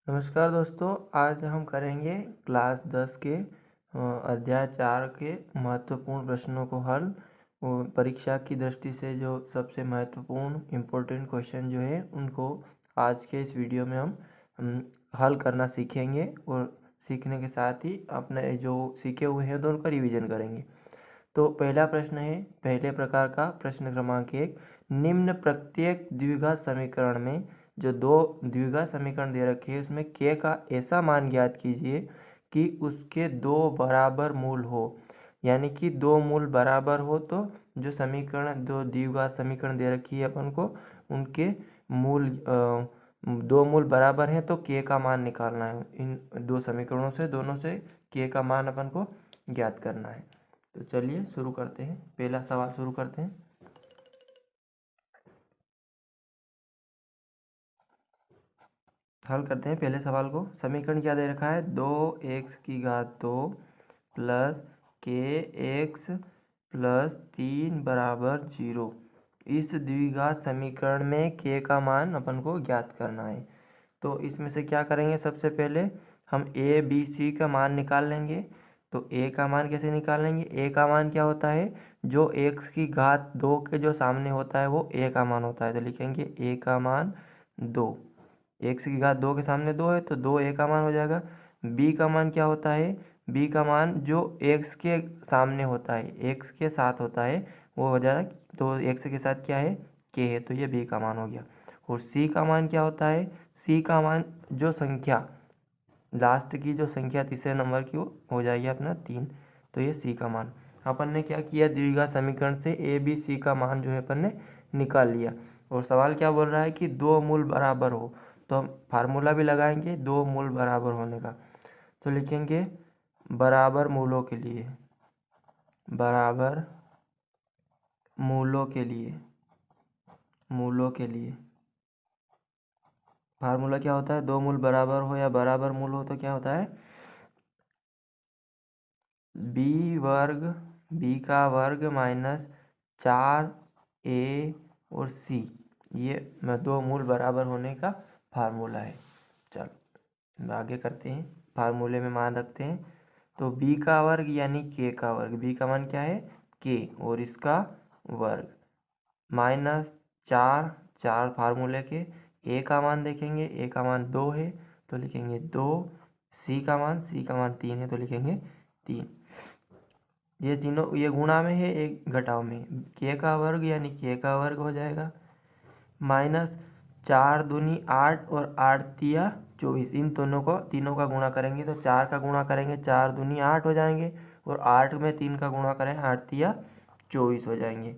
नमस्कार दोस्तों, आज हम करेंगे क्लास 10 के अध्याय 4 के महत्वपूर्ण प्रश्नों को हल। परीक्षा की दृष्टि से जो सबसे महत्वपूर्ण इम्पोर्टेंट क्वेश्चन जो है उनको आज के इस वीडियो में हम हल करना सीखेंगे और सीखने के साथ ही अपने जो सीखे हुए हैं तो उनका रिवीजन करेंगे। तो पहला प्रश्न है, पहले प्रकार का प्रश्न क्रमांक 1, निम्न प्रत्येक द्विघात समीकरण में जो दो द्विघात समीकरण दे रखे हैं उसमें k का ऐसा मान ज्ञात कीजिए कि उसके दो बराबर मूल हो। यानी कि दो मूल बराबर हो तो जो समीकरण दो द्विघात समीकरण दे रखी है अपन को उनके मूल दो मूल बराबर हैं तो k का मान निकालना है। इन दो समीकरणों से दोनों से k का मान अपन को ज्ञात करना है। तो चलिए शुरू करते हैं, पहला सवाल शुरू करते हैं। हल करते हैं पहले सवाल को। समीकरण क्या दे रखा है, 2x² प्लस kx प्लस 3 बराबर 0। इस द्विघात समीकरण में k का मान अपन को ज्ञात करना है। तो इसमें से क्या करेंगे, सबसे पहले हम a b c का मान निकाल लेंगे। तो a का मान कैसे निकालेंगे, a का मान क्या होता है, जो x² के जो सामने होता है वो a का मान होता है। तो लिखेंगे a का मान 2, x² के सामने 2 है तो 2 a का मान हो जाएगा। b का मान क्या होता है, b का मान जो x के सामने होता है, x के साथ होता है वो हो जाएगा। तो x के साथ क्या है, k है, तो ये b का मान हो गया। और c का मान क्या होता है, c का मान जो संख्या लास्ट की जो संख्या तीसरे नंबर की वो हो जाएगी अपना 3। तो ये c का मान अपन ने क्या किया, द्विघात समीकरण से a b c का मान जो है अपन ने निकाल लिया। और सवाल क्या बोल रहा है कि दो मूल बराबर हो, तो हम फार्मूला भी लगाएंगे दो मूल बराबर होने का। तो लिखेंगे बराबर मूलों के लिए, बराबर मूलों के लिए फार्मूला क्या होता है, दो मूल बराबर हो या बराबर मूल हो तो क्या होता है, b का वर्ग माइनस 4a और c, ये दो मूल बराबर होने का फार्मूला है। चलो आगे करते हैं, फार्मूले में मान रखते हैं। तो b का वर्ग यानी k का वर्ग, b का मान क्या है k और इसका वर्ग माइनस 4 फार्मूले के, a का मान देखेंगे, a का मान 2 है तो लिखेंगे 2, c का मान 3 है तो लिखेंगे 3। ये तीनों ये गुणा में है, एक घटाव में, k का वर्ग यानी k का वर्ग हो जाएगा माइनस 4 दूनी 8 और 8 तिया 24। इन तीनों का गुणा करेंगे तो 4 का गुणा करेंगे 4 दूनी 8 हो जाएंगे और 8 में 3 का गुणा करें 8 तिया 24 हो जाएंगे।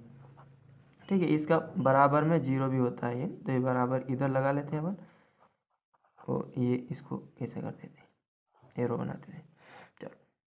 ठीक है, इसका बराबर में 0 भी होता है, तो ये बराबर इधर लगा लेते हैं अपन और ये इसको ऐसे कर देते हैं, एरो बनाते हैं। चलो,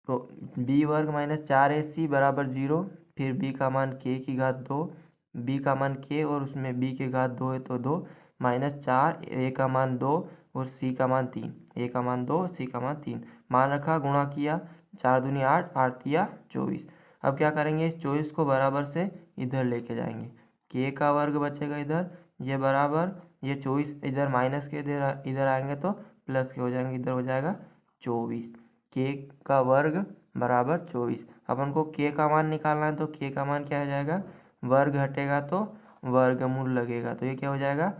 तो b वर्ग माइनस 4ac बराबर 0। फिर b का मान k²2, b का मान k और उसमें b के घात 2 है तो 2 माइनस 4, a का मान 2 और c का मान 3, a का मान 2 c का मान 3, मान रखा, गुणा किया, 4 दूनी 8, 8 तिया 24। अब क्या करेंगे, इस 24 को बराबर से इधर लेके जाएंगे, k का वर्ग बचेगा इधर, ये बराबर ये 24 इधर माइनस के इधर आएंगे तो प्लस के हो जाएंगे, इधर हो जाएगा 24। k का वर्ग बराबर 24। अपन को k का मान निकालना है तो k का मान क्या हो जाएगा, वर्ग हटेगा तो वर्गमूल लगेगा, तो ये क्या हो जाएगा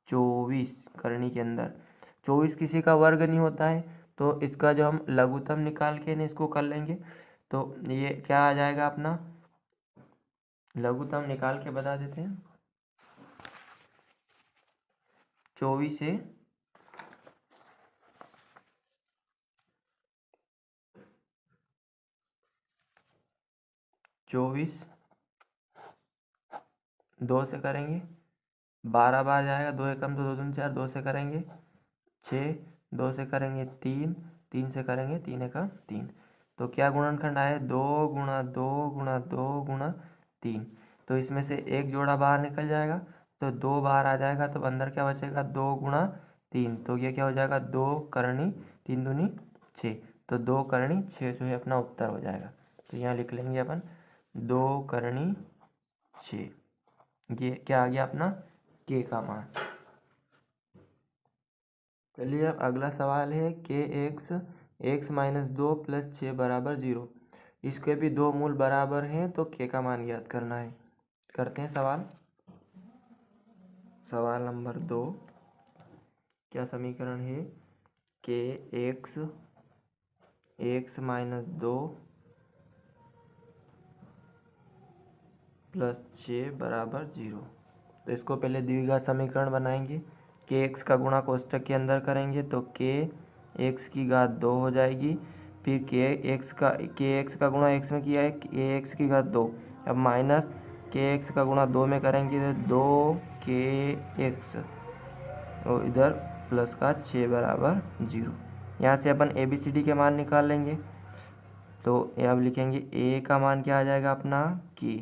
24 करनी के अंदर। 24 किसी का वर्ग नहीं होता है तो इसका जो हम लघुत्तम निकाल के ना इसको कर लेंगे तो ये क्या आ जाएगा, अपना लघुत्तम निकाल के बता देते हैं। 24 है 24 2 से करेंगे 12 बार जाएगा, 2 एकम तो 2 दूनी 4, 2 से करेंगे 6, 2 से करेंगे 3, 3 से करेंगे 3 एकम 3। तो क्या गुणनखंड आया, 2 गुणा 2 गुणा 2 गुणा 3। तो इसमें से एक जोड़ा बाहर निकल जाएगा तो 2 बाहर आ जाएगा, तो अंदर क्या बचेगा 2 गुणा 3, तो ये क्या हो जाएगा 2 करनी 3 दूनी 6, तो 2 करनी 6 जो है अपना उत्तर हो जाएगा। तो यहाँ लिख लेंगे अपन 2 करनी 6, ये क्या आ गया अपना k का मान। चलिए अब अगला सवाल है के एक्स माइनस 2 प्लस 6 बराबर 0। इसके भी दो मूल बराबर हैं तो के का मान ज्ञात करना है। करते हैं सवाल नंबर 2। क्या समीकरण है? के एक्स माइनस 2 प्लस 6 बराबर 0। तो इसको पहले द्विघात समीकरण बनाएंगे। के एक्स का गुणा कोष्टक के अंदर करेंगे तो के एक्स की घात 2 हो जाएगी। फिर के एक्स का गुणा एक्स में किया है, के एक्स की घात 2। अब माइनस के एक्स का गुणा 2 में करेंगे तो 2 के एक्स और इधर प्लस का 6 बराबर 0। यहाँ से अपन ए बी सी डी के मान निकाल लेंगे। तो अब लिखेंगे ए का मान क्या आ जाएगा अपना के,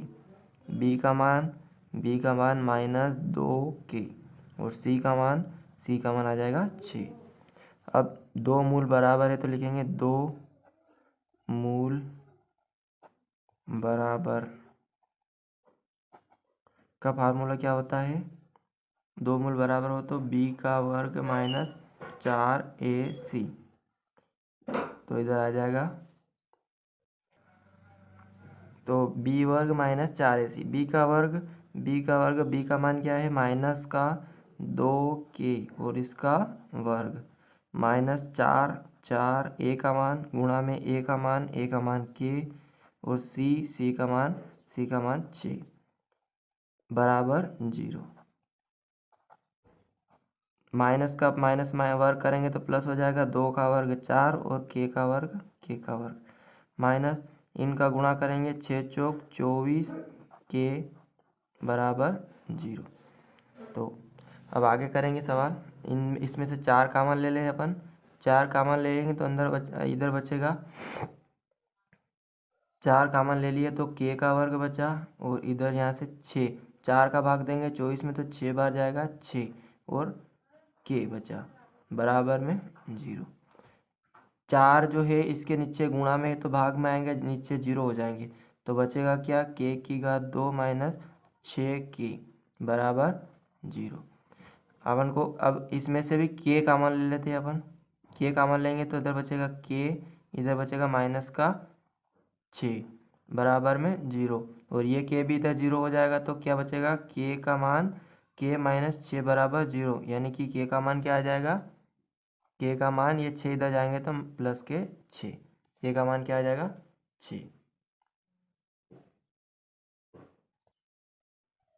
बी का मान -2 के और सी का मान आ जाएगा 6। अब दो मूल बराबर है तो लिखेंगे 2 मूल बराबर का फार्मूला क्या होता है? 2 मूल बराबर हो तो बी का वर्ग माइनस 4ac। तो इधर आ जाएगा तो बी वर्ग माइनस 4ac। बी का मान क्या है? माइनस का 2k और इसका वर्ग माइनस 4 ए का मान गुणा में ए का मान k और सी का मान 6 बराबर 0। माइनस का माइनस वर्ग करेंगे तो प्लस हो जाएगा। 2 का वर्ग 4 और k का वर्ग माइनस इनका गुणा करेंगे 6 चौक 24 के बराबर 0। तो अब आगे करेंगे सवाल। इसमें से 4 कॉमन ले लें अपन। 4 कॉमन ले लेंगे तो इधर बचेगा। 4 कॉमन ले लिए तो k का वर्ग बचा और इधर यहाँ से 6। 4 का भाग देंगे 24 में तो 6 बार जाएगा 6 और k बचा बराबर में 0। 4 जो है इसके नीचे गुणा में है तो भाग में आएंगे, नीचे 0 हो जाएंगे। तो बचेगा क्या? k की घात 2 माइनस 6k बराबर 0। अपन को अब इसमें से भी k कॉमन ले लेते हैं अपन। k कॉमन लेंगे तो इधर बचेगा k, इधर बचेगा माइनस का 6 बराबर में 0 और ये k भी इधर 0 हो जाएगा। तो क्या बचेगा? k माइनस 6 बराबर 0, यानी कि k का मान क्या आ जाएगा? k का मान ये 6 इधर जाएंगे तो प्लस के 6, k का मान क्या आ जाएगा? 6।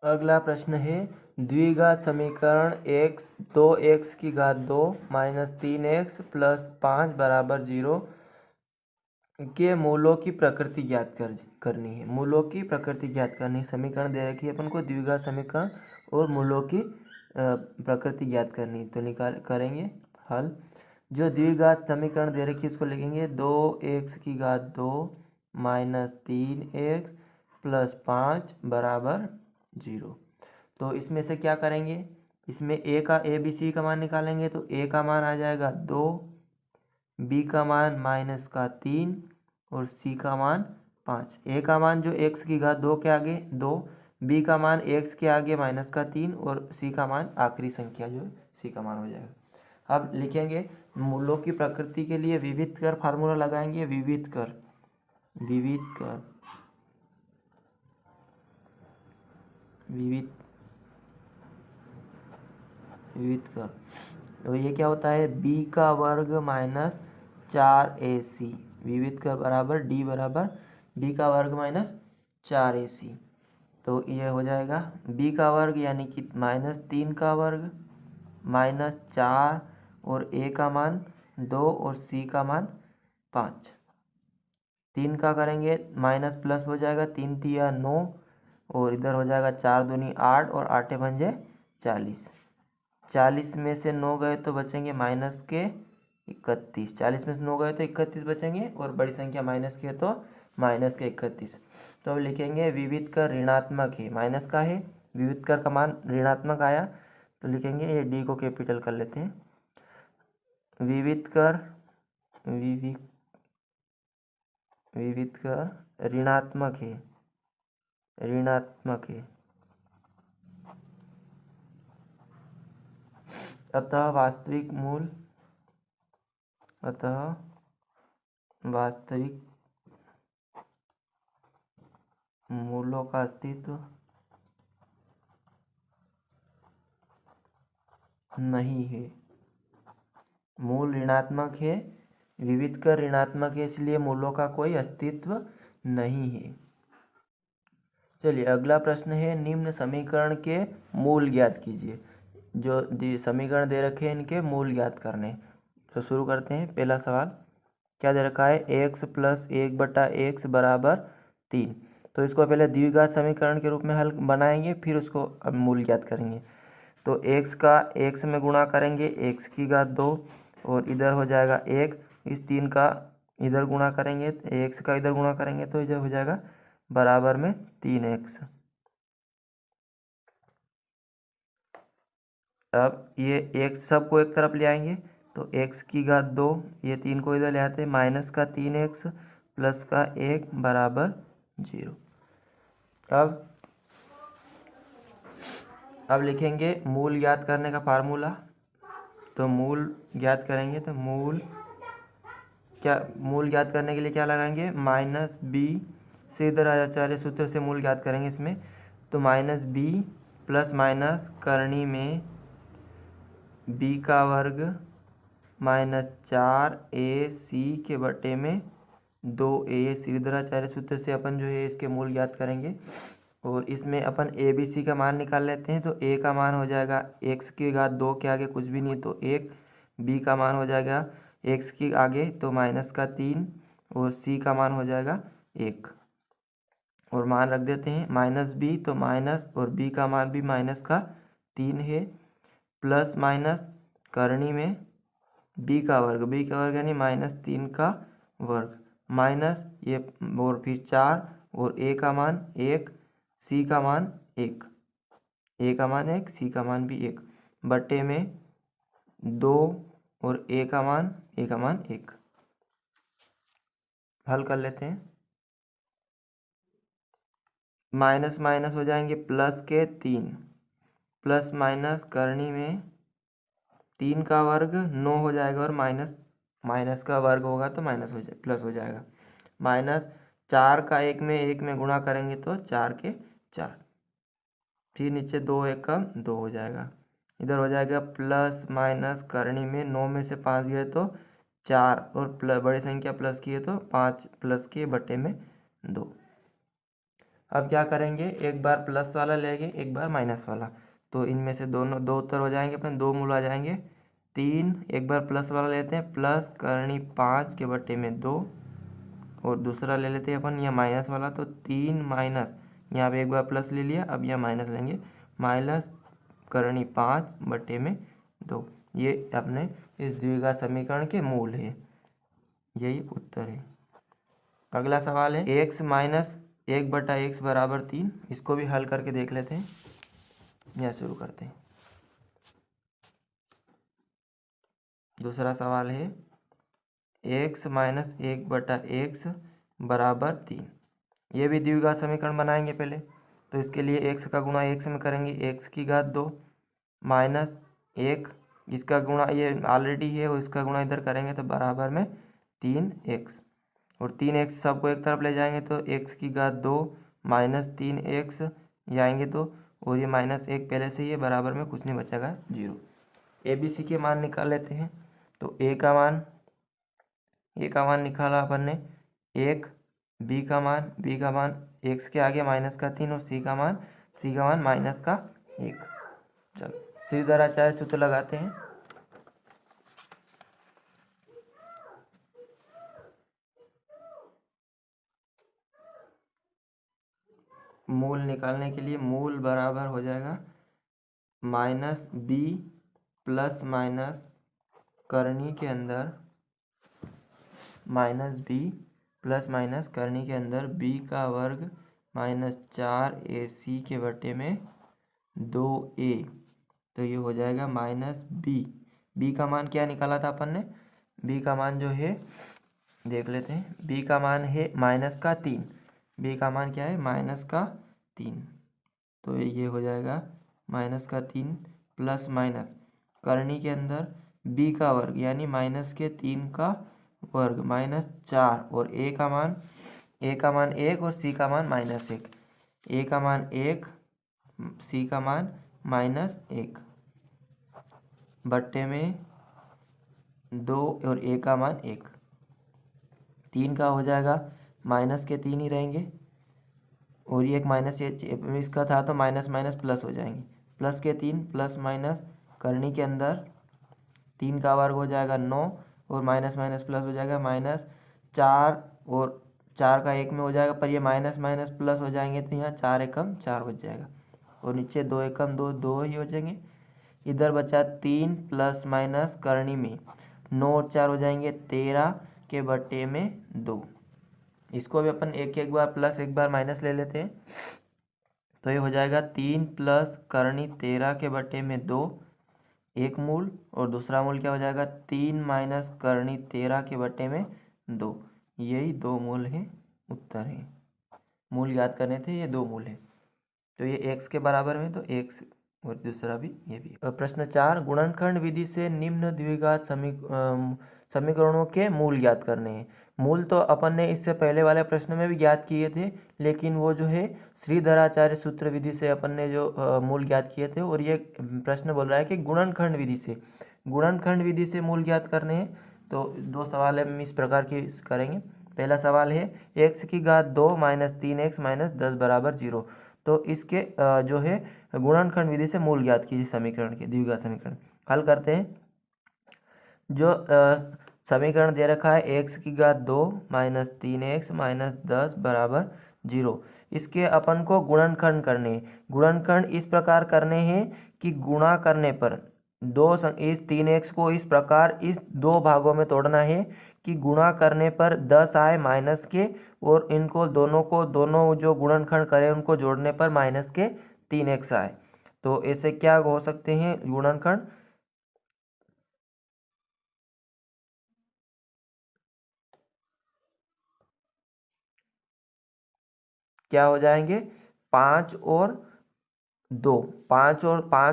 अगला प्रश्न है द्विघात समीकरण 2x की घात 2 माइनस 3x प्लस 5 बराबर 0 के मूलों की प्रकृति ज्ञात करनी है। मूलों की प्रकृति ज्ञात करनी। समीकरण दे रखी है अपन को द्विघात समीकरण और मूलों की प्रकृति ज्ञात करनी। तो करेंगे हल। जो द्विघात समीकरण दे रखी है उसको लिखेंगे 2x की घात 2 माइनस 3x प्लस 5 बराबर 0। तो इसमें से क्या करेंगे? इसमें ए बी सी का मान निकालेंगे तो ए का मान आ जाएगा 2, बी का मान माइनस का 3 और सी का मान 5। ए का मान जो x की घात 2 के आगे 2, बी का मान x के आगे माइनस का 3 और सी का मान आखिरी संख्या जो सी का मान हो जाएगा। अब लिखेंगे मूलों की प्रकृति के लिए विविध कर फार्मूला लगाएंगे। विविध कर तो ये क्या होता है? b का वर्ग माइनस 4ac। विविध कर बराबर d बराबर b का वर्ग माइनस 4ac। तो ये हो जाएगा b का वर्ग यानी कि माइनस 3 का वर्ग माइनस 4 और a का मान 2 और c का मान 5। 3 का करेंगे माइनस प्लस हो जाएगा, 3 तिया 9 और इधर हो जाएगा 4 दूनी 8 और 8 पंजे 40। 40 में से 9 गए तो बचेंगे माइनस के 31। 40 में से 9 गए तो 31 बचेंगे और बड़ी संख्या माइनस की है तो माइनस के 31। तो अब लिखेंगे विविध कर ऋणात्मक है, माइनस का है, विविध कर का मान ऋणात्मक आया तो लिखेंगे ये डी को कैपिटल कर लेते हैं। विविध कर ऋणात्मक है अतः वास्तविक मूलों का अस्तित्व नहीं है। मूल ऋणात्मक है, विविधकर ऋणात्मक है, इसलिए मूलों का कोई अस्तित्व नहीं है। चलिए अगला प्रश्न है, निम्न समीकरण के मूल ज्ञात कीजिए। जो समीकरण दे रखे हैं इनके मूल ज्ञात करने। तो शुरू करते हैं। पहला सवाल क्या दे रखा है, x + 1/x = 3। तो इसको पहले द्विघात समीकरण के रूप में हल बनाएंगे, फिर उसको अब मूल ज्ञात करेंगे। तो x का x में गुणा करेंगे x⁻2 और इधर हो जाएगा 1। इस 3 का इधर गुणा करेंगे, x का इधर गुणा करेंगे तो इधर हो जाएगा बराबर में 3x। अब ये x सबको एक तरफ ले आएंगे तो x⁻2, ये 3 को इधर ले आते हैं, -3x + 1 = 0। अब लिखेंगे मूल ज्ञात करने का फार्मूला। तो मूल ज्ञात करेंगे तो मूल ज्ञात करने के लिए क्या लगाएंगे, -b से इधर आचार्य सूत्र से मूल ज्ञात करेंगे इसमें। तो -b ± करनी में b का वर्ग -4ac/2a श्रीधराचार्य सूत्र से अपन जो है इसके मूल ज्ञात करेंगे। और इसमें अपन a b c का मान निकाल लेते हैं। तो a का मान हो जाएगा x⁻2 के आगे कुछ भी नहीं तो 1, b का मान हो जाएगा x के आगे तो -3 और c का मान हो जाएगा 1। और मान रख देते हैं, -b तो माइनस और b का मान भी -3 है, प्लस माइनस करनी में b का वर्ग यानी -3 का वर्ग माइनस ये और फिर 4 और a का मान 1, c का मान 1, a का मान 1, c का मान भी 1 बटे में 2 और a का मान 1। हल कर लेते हैं। माइनस माइनस हो जाएंगे प्लस के 3, प्लस माइनस करनी में 3 का वर्ग 9 हो जाएगा और माइनस का वर्ग होगा तो प्लस हो जाएगा। माइनस 4 का 1 में गुणा करेंगे तो 4 के 4, फिर नीचे 2 1 का 2 हो जाएगा। इधर हो जाएगा प्लस माइनस करनी में 9 में से 5 गए तो 4 और बड़ी संख्या प्लस की है तो 5 प्लस के बटे में 2। अब क्या करेंगे, एक बार प्लस वाला लेंगे एक बार माइनस वाला। तो इनमें से दोनों 2 उत्तर हो जाएंगे अपने, 2 मूल आ जाएंगे। 3 एक बार प्लस वाला लेते हैं, प्लस करनी 5 के बटे में 2 और दूसरा ले लेते हैं अपन यहाँ माइनस वाला। तो 3 माइनस यहाँ पे एक बार प्लस ले लिया, अब यहाँ माइनस लेंगे, माइनस करनी 5 बटे में 2। ये अपने इस द्विघात समीकरण के मूल है, यही उत्तर है। अगला सवाल है x - 1/x = 3। इसको भी हल करके देख लेते हैं। यहाँ शुरू करते हैं। दूसरा सवाल है x - 1/x = 3। ये भी द्विघात समीकरण बनाएंगे पहले। तो इसके लिए x का गुणा x में करेंगे, x⁻2 माइनस 1, इसका गुणा ये ऑलरेडी है और इसका गुणा इधर करेंगे तो बराबर में 3x और 3x सबको एक तरफ ले जाएंगे तो x⁻2 - 3x ये आएंगे तो, और ये -1 पहले से ही है, बराबर में कुछ नहीं बचेगा 0। a b c के मान निकाल लेते हैं। तो a का मान निकाला अपन ने 1, b का मान x के आगे -3 और c का मान -1। चलो श्रीधराचार्य सूत्र लगाते हैं। मूल निकालने के लिए मूल बराबर हो जाएगा -b प्लस माइनस करनी के अंदर b का वर्ग -4ac के बटे में 2a। तो ये हो जाएगा -b का मान क्या निकाला था अपन ने, b का मान जो है देख लेते हैं। b का मान है -3, b का मान क्या है -3। तो ये हो जाएगा -3 प्लस माइनस करनी के अंदर b का वर्ग यानी -3 का वर्ग -4 और a का मान 1 और c का मान -1, a का मान 1 c का मान -1 बट्टे में 2 और a का मान 1। 3 का हो जाएगा -3 ही रहेंगे और ये एक माइनस ये इसका था तो माइनस माइनस प्लस हो जाएंगे, +3 प्लस माइनस करनी के अंदर 3 का वर्ग हो जाएगा 9 और माइनस माइनस प्लस हो जाएगा -4 और 4 का 1 में हो जाएगा, पर ये माइनस माइनस प्लस हो जाएंगे तो यहाँ 4 एकम 4 बच जाएगा और नीचे 2 एकम 2 2 ही हो जाएंगे। इधर बचा 3 प्लस माइनस करनी में 9 और 4 हो जाएंगे 13 के बट्टे में 2। इसको भी अपन एक बार प्लस एक बार माइनस ले लेते हैं तो ये हो जाएगा 3 प्लस करनी 13 के बट्टे में 2 एक मूल और दूसरा मूल क्या हो जाएगा 3 माइनस करनी 13 के बट्टे में 2। यही 2 मूल हैं, उत्तर है। मूल याद करने थे, ये 2 मूल हैं तो ये x के बराबर में तो x और दूसरा भी ये भी। प्रश्न 4 गुणनखंड विधि से निम्न द्विघात समीकरणों के मूल ज्ञात करने हैं। मूल तो अपन ने इससे पहले वाले प्रश्न में भी ज्ञात किए थे, लेकिन वो जो है श्रीधराचार्य सूत्र विधि से अपन ने जो मूल ज्ञात किए थे, और ये प्रश्न बोल रहा है कि गुणनखंड विधि से मूल ज्ञात करने हैं। तो 2 सवाल हम इस प्रकार के करेंगे। पहला सवाल है x की घात 2 - 3x - 10 बराबर 0। तो इसके जो है गुणनखंड विधि से मूल ज्ञात कीजिए समीकरण के, द्विघात समीकरण। हल करते हैं। जो समीकरण दे रखा है x की घात 2 - 3x - 10 बराबर 0, इसके अपन को गुणनखंड करने हैं। गुणनखंड इस प्रकार करने हैं कि गुणा करने पर इस 3x को इस प्रकार इस 2 भागों में तोड़ना है कि गुणा करने पर 10 आए माइनस के, और इनको दोनों जो गुणनखंड करें उनको जोड़ने पर माइनस के 3x आए। तो ऐसे क्या हो सकते हैं गुणनखंड, क्या हो जाएंगे 5 और 2, 5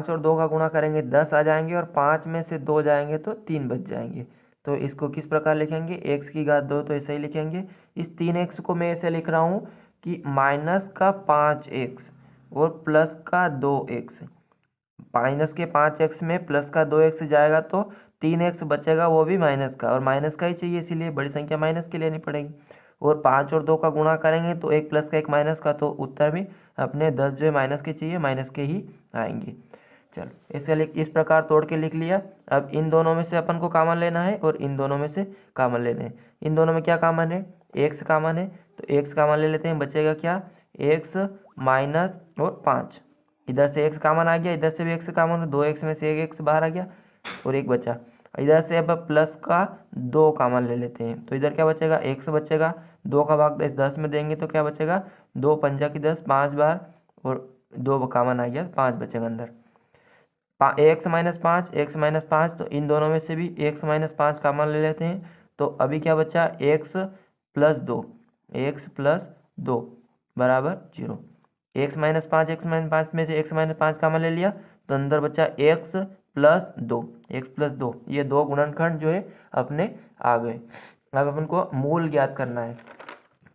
और 2 का गुणा करेंगे 10 आ जाएंगे, और 5 में से 2 जाएंगे तो 3 बच जाएंगे। तो इसको किस प्रकार लिखेंगे, x की घात 2 तो ऐसे ही लिखेंगे। इस 3x को मैं ऐसे लिख रहा हूँ कि माइनस का 5x और प्लस का 2x, माइनस के 5x में प्लस का 2x जाएगा तो 3x बचेगा, वो भी माइनस का, और माइनस का ही चाहिए इसीलिए बड़ी संख्या माइनस की लेनी पड़ेगी। और 5 और 2 का गुणा करेंगे तो एक प्लस का एक माइनस का, तो उत्तर भी अपने 10 जो है माइनस के चाहिए, माइनस के ही आएंगे। चलो इसे इस प्रकार तोड़ के लिख लिया। अब इन दोनों में से अपन को कॉमन लेना है और इन दोनों में से कॉमन लेना है। इन दोनों में क्या कॉमन है, x कॉमन है, तो x कॉमन ले लेते हैं। बचेगा क्या, x माइनस और 5, इधर से x कॉमन आ गया, इधर से भी x कॉमन, 2x में से एक x बाहर आ गया और एक बचा। इधर से अब प्लस का 2 कॉमन ले लेते हैं, तो इधर क्या बचेगा, x बचेगा। 2 का भाग 10 में देंगे तो क्या बचेगा, 2 पंजा की 10, 5 बार, और 2 कॉमन आ गया, 5 बचेगा अंदर। x - 5 तो इन दोनों में से भी x - 5 कॉमन ले लेते हैं। तो अभी क्या बचा, x + 2 बराबर 0। x - 5 में से x - 5 कॉमन ले लिया तो अंदर बचा x + 2, ये 2 गुणनखंड जो है अपने आ गए। अब अपन को मूल ज्ञात करना है,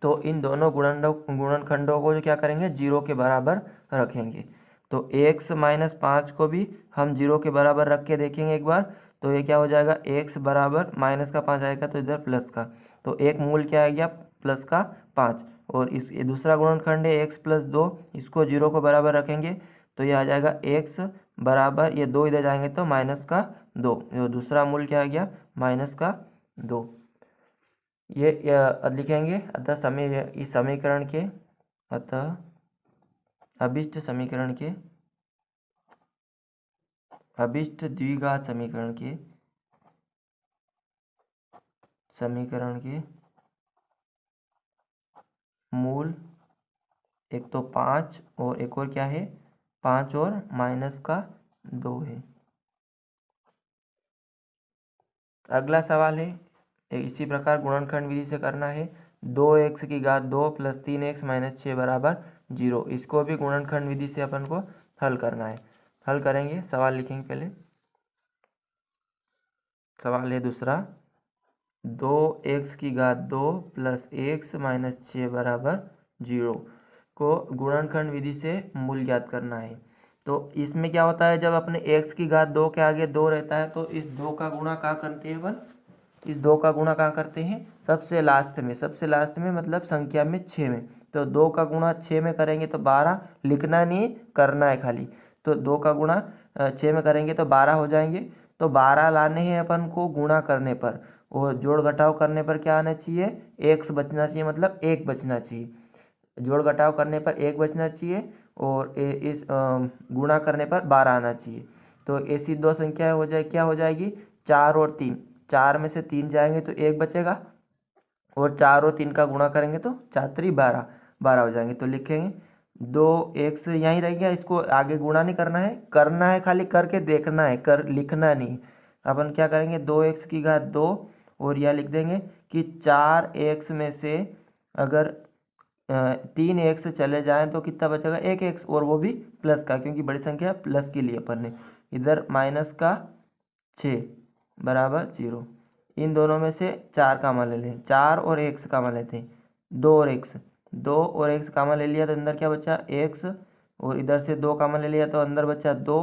तो इन दोनों गुणनखंडों को जो क्या करेंगे 0 के बराबर रखेंगे। तो x - 5 को भी हम 0 के बराबर रख के देखेंगे एक बार, तो ये क्या हो जाएगा, x बराबर माइनस का 5 आएगा तो इधर प्लस का, तो एक मूल क्या आ गया प्लस का 5। और इस ये दूसरा गुणनखंड है x + 2, इसको 0 को बराबर रखेंगे तो ये आ जाएगा x बराबर, ये 2 इधर जाएंगे तो -2, जो दूसरा मूल क्या आ गया -2। ये लिखेंगे। अतः इस समीकरण के अभिष्ट द्विघात समीकरण के मूल एक तो 5 और एक और क्या है 5 और -2 है। अगला सवाल है इसी प्रकार गुणनखंड विधि से करना है। 2x की घात 2 + 3x - 6 बराबर 0, इसको भी गुणनखंड विधि से अपन को हल करना है। हल करेंगे, सवाल लिखेंगे पहले। सवाल है दूसरा, 2x² प्लस x माइनस 6 बराबर 0 को गुणनखंड विधि से मूल ज्ञात करना है। तो इसमें क्या होता है, जब अपने x² के आगे 2 रहता है तो इस 2 का गुणा कहाँ करते हैं अपन, इस 2 का गुणा कहाँ करते हैं, सबसे लास्ट में, सबसे लास्ट में मतलब संख्या में 6 में। तो 2 का गुणा 6 में करेंगे तो 12, लिखना नहीं करना है खाली। तो 2 का गुणा 6 में करेंगे तो 12 हो जाएंगे। तो 12 लाने हैं अपन को गुणा करने पर, और जोड़ घटाव करने पर क्या आना चाहिए, x बचना चाहिए, मतलब 1 बचना चाहिए। जोड़ घटाव करने पर 1 बचना चाहिए और इस गुणा करने पर 12 आना चाहिए। तो ऐसी दो संख्याएं हो जाए, क्या हो जाएगी, 4 और 3, 4 में से 3 जाएंगे तो 1 बचेगा, और 4 और 3 का गुणा करेंगे तो 4 3 12, 12 हो जाएंगे। तो लिखेंगे 2x यहीं रह गया, इसको आगे गुणा नहीं करना है खाली करके देखना है, कर लिखना नहीं। अपन क्या करेंगे, 2x² और यह लिख देंगे कि 4x में से अगर 3x चले जाएं तो कितना बचेगा, 1x, और वो भी प्लस का, क्योंकि बड़ी संख्या प्लस के लिए अपन ने इधर माइनस का 6 बराबर 0। इन दोनों में से 4 कामा ले लें, 4 और x कामा लेते हैं, 2 और x, 2 और x कामा ले लिया तो अंदर क्या बचा, x, और इधर से 2 कामा ले लिया तो अंदर बचा 2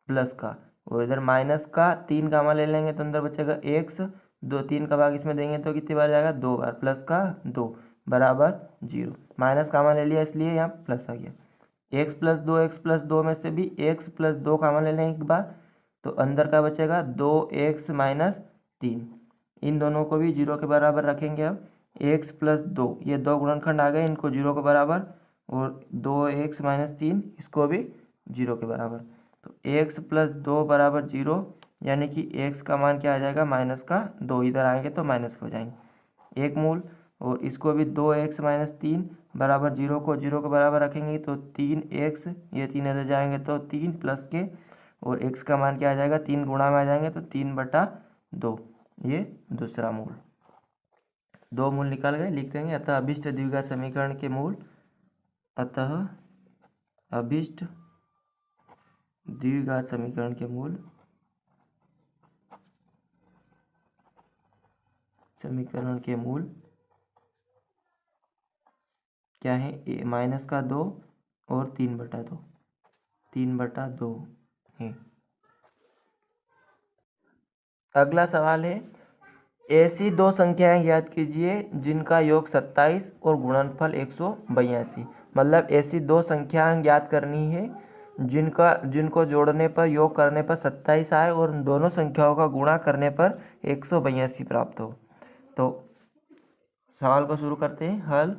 प्लस का, और इधर माइनस का 3 कामा ले लेंगे तो अंदर बचेगा x, 2 3 का भाग इसमें देंगे तो कितनी बार जाएगा, 2 बार, प्लस का 2 बराबर 0। माइनस कामा ले लिया इसलिए यहाँ प्लस आ गया। x+2 में से भी x+2 कामा ले लें एक बार, तो अंदर का बचेगा 2x माइनस 3। इन दोनों को भी 0 के बराबर रखेंगे। अब x+2, ये दो गुणनखंड आ गए, इनको 0 के बराबर, और 2x माइनस 3 इसको भी 0 के बराबर। तो x+2 बराबर 0, यानी कि x का मान क्या आ जाएगा, माइनस का 2, इधर आएंगे तो माइनस के हो जाएंगे, एक मूल। और इसको भी 2x माइनस 3 बराबर 0 को 0 के बराबर रखेंगे तो 3x, ये 3 इधर जाएंगे तो 3 प्लस के, और x का मान क्या आ जाएगा, 3 गुणा में आ जाएंगे तो 3/2, ये दूसरा मूल। 2 मूल निकाल गए, लिख देंगे अतः अभिष्ट द्विघात समीकरण के मूल, अतः अभिष्ट द्विघात समीकरण के मूल, समीकरण के मूल क्या है, माइनस का 2 और 3/2, 3/2 है। अगला सवाल है, ऐसी दो संख्याएं ज्ञात कीजिए जिनका योग 27 और गुणनफल 182। मतलब ऐसी दो संख्याएं ज्ञात करनी है जिनको जोड़ने पर, योग करने पर 27 आए और उन दोनों संख्याओं का गुणा करने पर 182 प्राप्त हो। तो सवाल को शुरू करते हैं। हल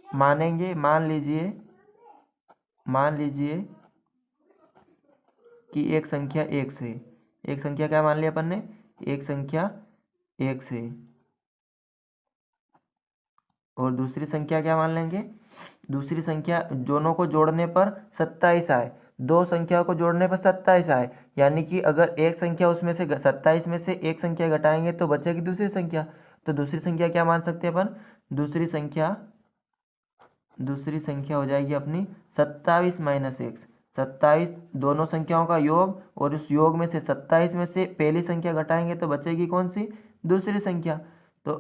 मानेंगे, मान लीजिए कि एक संख्या x है, एक संख्या क्या मान लिया अपन ने, एक संख्या x है, और दूसरी संख्या क्या मान लेंगे, दूसरी संख्या दोनों को जोड़ने पर 27 आए, दो संख्याओं को जोड़ने पर 27 आए, यानी कि अगर एक संख्या उसमें से 27 में से एक संख्या घटाएंगे तो बचेगी दूसरी संख्या। तो दूसरी संख्या क्या मान सकते हैं अपन, दूसरी संख्या हो जाएगी अपनी 27 माइनस x। 27 दोनों संख्याओं का योग, और उस योग में से 27 में से पहली संख्या घटाएंगे तो बचेगी कौन सी, दूसरी संख्या। तो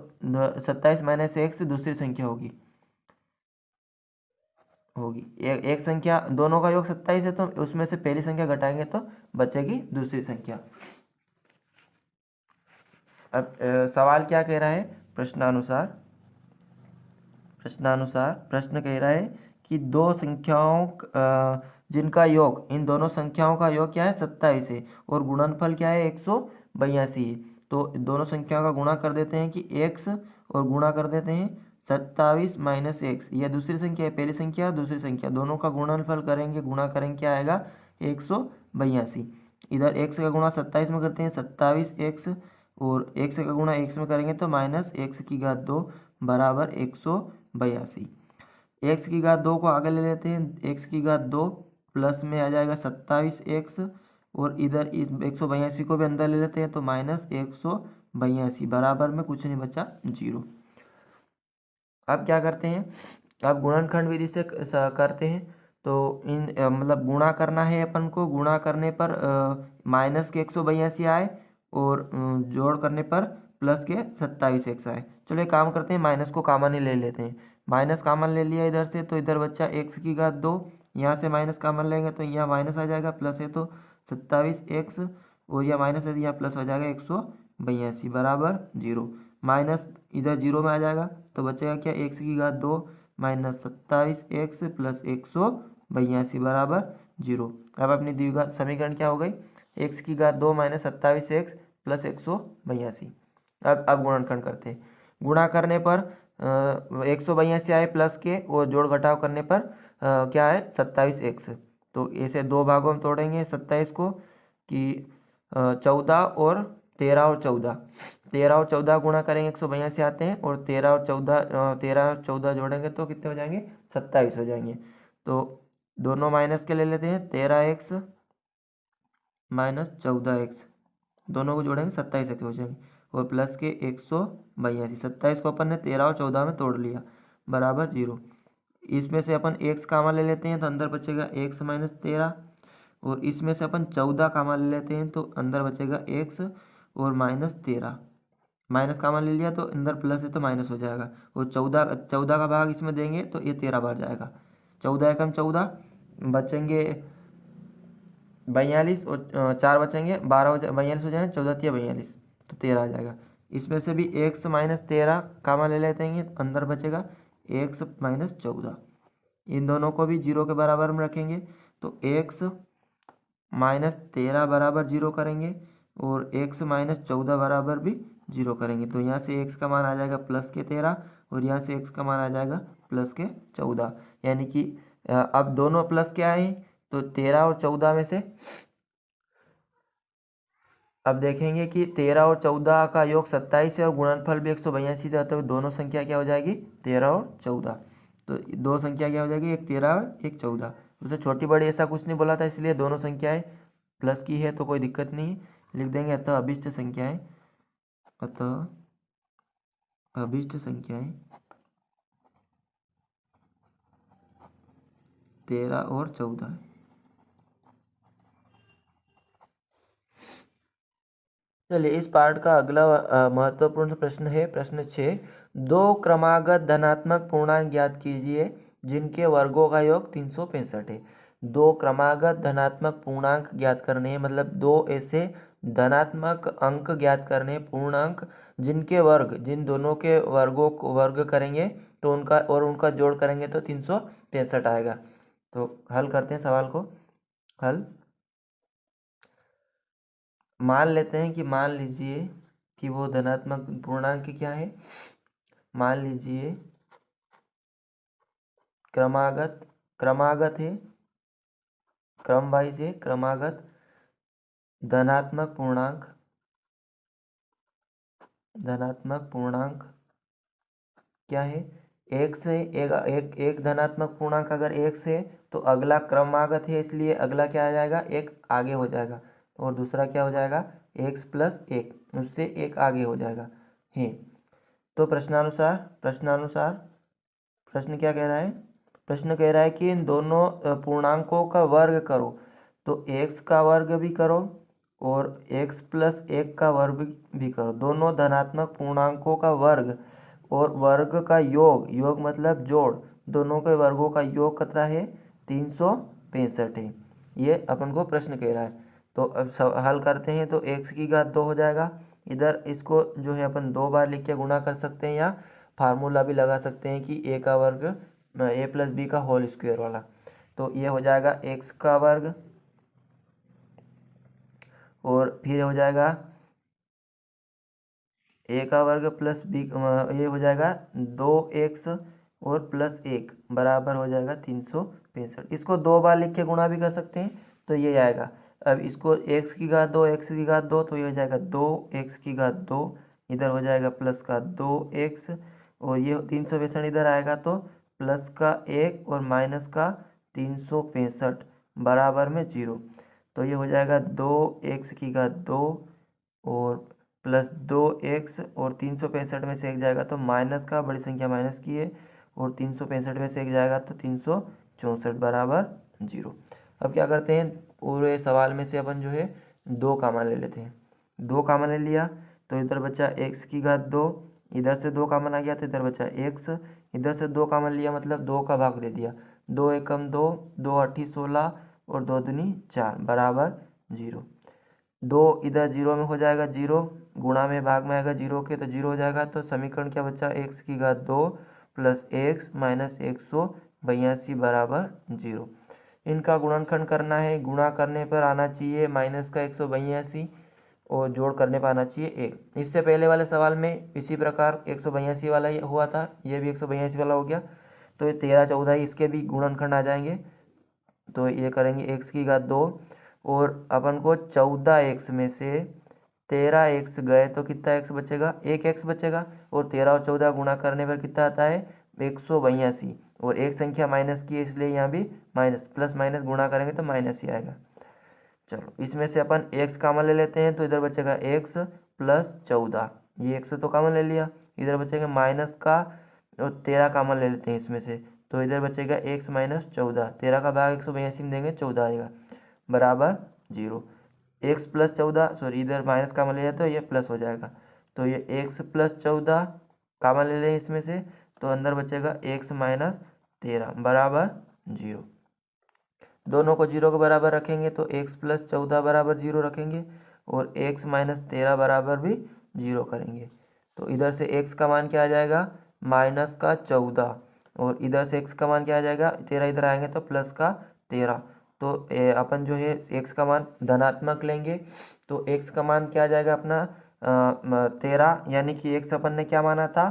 27 माइनस x दूसरी संख्या होगी एक संख्या, दोनों का योग 27 है तो उसमें से पहली संख्या घटाएंगे तो बचेगी दूसरी संख्या। अब सवाल क्या कह रहा है, प्रश्नानुसार प्रश्न कह रहा है कि दो संख्याओं जिनका योग, इन दोनों संख्याओं का योग क्या है, 27 है, और गुणनफल क्या है, 182 है। तो दोनों संख्याओं का गुणा कर देते हैं कि x, और गुणा कर देते हैं 27 माइनस x, यह दूसरी संख्या है, पहली संख्या दूसरी संख्या, दोनों का गुणनफल करेंगे, गुणा करेंगे, क्या आएगा, 182। इधर x का गुणा 27 में करते हैं 27x, और x का गुणा x में करेंगे तो माइनस x² बराबर 182। x² को आगे ले लेते हैं, x² प्लस में आ जाएगा 27x, और इधर इस 182 को भी अंदर ले लेते हैं तो माइनस 182 बराबर में कुछ नहीं बचा, 0। अब क्या करते हैं, अब गुणनखंड विधि से करते हैं। तो इन मतलब गुणा करना है अपन को, गुणा करने पर माइनस के 182 आए और जोड़ करने पर प्लस के 27x आए। चलो एक काम करते हैं, माइनस को कॉमन ही ले लेते हैं। माइनस कॉमन ले लिया इधर से, तो इधर बच्चा x⁻²। यहाँ से माइनस कॉमन लेंगे तो यहाँ माइनस आ जाएगा, प्लस है तो 27x, और यह माइनस है तो यहाँ प्लस हो जाएगा 182 बराबर 0। माइनस इधर 0 में आ जाएगा तो बचेगा क्या, x⁻² माइनस 27x प्लस 182 बराबर 0। अब अपनी द्विघात समीकरण क्या हो गई, x⁻² माइनस 27x प्लस 182। अब गुणनखंड करते हैं। गुणा करने पर 182 आए प्लस के, और जोड़ घटाव करने पर क्या है 27x। तो ऐसे दो भागों में तोड़ेंगे 27 को कि 14 और 13 और 14, 13 और 14 गुणा करेंगे 182 आते हैं, और 13 और 14 जोड़ेंगे तो कितने हो जाएंगे, 27 हो जाएंगे। तो दोनों माइनस के ले लेते हैं, 13x माइनस 14x, दोनों को जोड़ेंगे 27x हो जाएंगे, और प्लस के 182। 27 को अपन ने 13 और 14 में तोड़ लिया बराबर 0। इसमें से अपन x कामा ले लेते हैं तो अंदर बचेगा x माइनस 13, और इसमें से अपन 14 कामा ले लेते हैं तो अंदर बचेगा x और माइनस 13। माइनस कामा ले लिया तो अंदर प्लस है तो माइनस हो जाएगा, और 14 का भाग इसमें देंगे तो ये 13 बार जाएगा। 14 एकम 14, बचेंगे 42, और 4 बचेंगे 12 42 हो जाएंगे, 14 तिया 42, तो 13 आ जाएगा। इसमें से भी x माइनस 13 कामा ले लेते हैं, अंदर बचेगा x माइनस 14। इन दोनों को भी 0 के बराबर में रखेंगे तो x माइनस 13 बराबर 0 करेंगे, और x माइनस 14 बराबर भी 0 करेंगे। तो यहाँ से x का मान आ जाएगा प्लस के 13, और यहाँ से x का मान आ जाएगा प्लस के 14। यानी कि अब दोनों प्लस के आए तो 13 और 14 में से अब देखेंगे कि 13 और 14 का योग 27 है, और गुणनफल भी 182 था, तो दोनों संख्या क्या हो जाएगी, 13 और 14। तो दो संख्या क्या हो जाएगी, एक 13 और एक 14। उससे छोटी बड़ी ऐसा कुछ नहीं बोला था, इसलिए दोनों संख्याएं प्लस की है तो कोई दिक्कत नहीं है, लिख देंगे। अतः अभिष्ट संख्याएं, अतः अभिष्ट संख्याएं 13 और 14। चलिए इस पार्ट का अगला महत्वपूर्ण प्रश्न है प्रश्न 6। दो क्रमागत धनात्मक पूर्णांक ज्ञात कीजिए जिनके वर्गों का योग 365 है। दो क्रमागत धनात्मक पूर्णांक ज्ञात करने हैं, मतलब दो ऐसे धनात्मक अंक ज्ञात करने हैं, पूर्णांक जिनके वर्ग, जिन दोनों के वर्गों को वर्ग करेंगे तो उनका जोड़ करेंगे तो 365 आएगा। तो हल करते हैं सवाल को। हल मान लेते हैं कि मान लीजिए कि वो धनात्मक पूर्णांक क्या है। मान लीजिए क्रमागत है, क्रम वाइज है, क्रमागत धनात्मक पूर्णांक क्या है, एक से एक धनात्मक पूर्णांक अगर एक से तो अगला क्रमागत है, इसलिए अगला क्या आ जाएगा, एक आगे हो जाएगा, और दूसरा क्या हो जाएगा, x प्लस एक, उससे एक आगे हो जाएगा है। तो प्रश्न क्या कह रहा है, प्रश्न कह रहा है कि इन दोनों पूर्णांकों का वर्ग करो। तो x का वर्ग भी करो और x प्लस एक का वर्ग भी करो। दोनों धनात्मक पूर्णांकों का वर्ग और वर्ग का योग मतलब जोड़, दोनों के वर्गों का योग कितना है, 365 है। ये अपन को प्रश्न कह रहा है। तो अब हल करते हैं तो x⁻² हो जाएगा। इधर इसको जो है अपन 2 बार लिख के गुणा कर सकते हैं, या फार्मूला भी लगा सकते हैं कि a का वर्ग a प्लस बी का होल स्क्वायर वाला। तो ये हो जाएगा x का वर्ग, और फिर हो जाएगा a का वर्ग प्लस b, ये हो जाएगा 2x और प्लस 1 बराबर हो जाएगा 365। इसको 2 बार लिख के गुणा भी कर सकते हैं तो ये आएगा। अब इसको x⁻² तो ये हो जाएगा 2x⁻², इधर हो जाएगा प्लस का 2x, और ये 365 इधर आएगा तो प्लस का 1 और माइनस का 365 बराबर में 0। तो ये हो जाएगा 2x⁻² और प्लस 2x, और 365 में से एक जाएगा तो माइनस का, बड़ी संख्या माइनस की है, और 365 में से एक जाएगा तो 64 बराबर 0। अब क्या करते हैं, पूरे सवाल में से अपन जो है 2 कामन ले लेते हैं। 2 कामन ले लिया तो इधर बचा x की घात 2, इधर से 2 कामन आ गया तो इधर बचा x, इधर से 2 कामन लिया मतलब 2 का भाग दे दिया, 2 एकम 2, 2 अट्ठी 16 और 2 दूनी 4 बराबर 0। 2 इधर 0 में हो जाएगा 0, गुणा में भाग में आएगा 0 के तो 0 हो जाएगा। तो समीकरण क्या बचा, x की घात 2 प्लस x माइनस 182 बराबर 0। इनका गुणनखंड करना है, गुणा करने पर आना चाहिए माइनस का 182 और जोड़ करने पर आना चाहिए 1। इससे पहले वाले सवाल में इसी प्रकार 182 वाला ही हुआ था, ये भी 182 वाला हो गया। तो ये 13 14 इसके भी गुणनखंड आ जाएंगे। तो ये करेंगे x की घात 2 और अपन को 14x में से 13x गए तो कितना x बचेगा, 1x बचेगा। और 13 और 14 गुणा करने पर कितना आता है 182, और एक संख्या माइनस की है इसलिए यहाँ भी माइनस, प्लस माइनस गुणा करेंगे तो माइनस ही आएगा। चलो इसमें से अपन x कॉमन ले लेते हैं तो इधर बचेगा x प्लस 14, ये x तो कॉमन ले लिया, इधर बचेगा माइनस का और 13 कॉमन ले लेते हैं इसमें से तो इधर बचेगा x माइनस 14, 13 का भाग 182 में देंगे 14 आएगा बराबर 0। x प्लस 14 सॉरी इधर माइनस कॉमन ले लिया तो ये प्लस हो जाएगा, तो ये x प्लस 14 कॉमन ले लें इसमें से तो अंदर बचेगा x माइनस 13 बराबर 0। दोनों को 0 के बराबर रखेंगे तो x प्लस 14 बराबर 0 रखेंगे और x माइनस 13 बराबर भी 0 करेंगे। तो इधर से x का मान क्या आ जाएगा माइनस का 14 और इधर से x का मान क्या आ जाएगा 13, इधर आएंगे तो प्लस का 13। तो अपन जो है x का मान धनात्मक लेंगे तो x का मान क्या आ जाएगा अपना 13, यानी कि x अपन ने क्या माना था,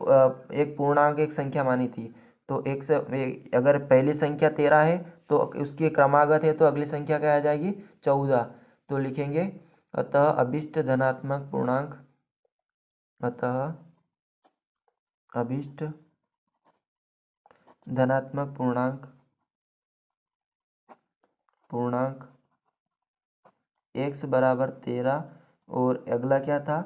एक पूर्णांक एक संख्या मानी थी। तो x अगर पहली संख्या 13 है तो उसकी क्रमागत है तो अगली संख्या क्या आ जाएगी 14। तो लिखेंगे अतः अभिष्ट धनात्मक पूर्णांक, अतः अभिष्ट धनात्मक पूर्णांक x बराबर 13 और अगला क्या था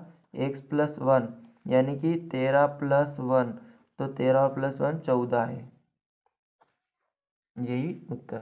x प्लस 1, यानी कि 13 प्लस 1, तो 13 और प्लस 1 14 है, यही उत्तर।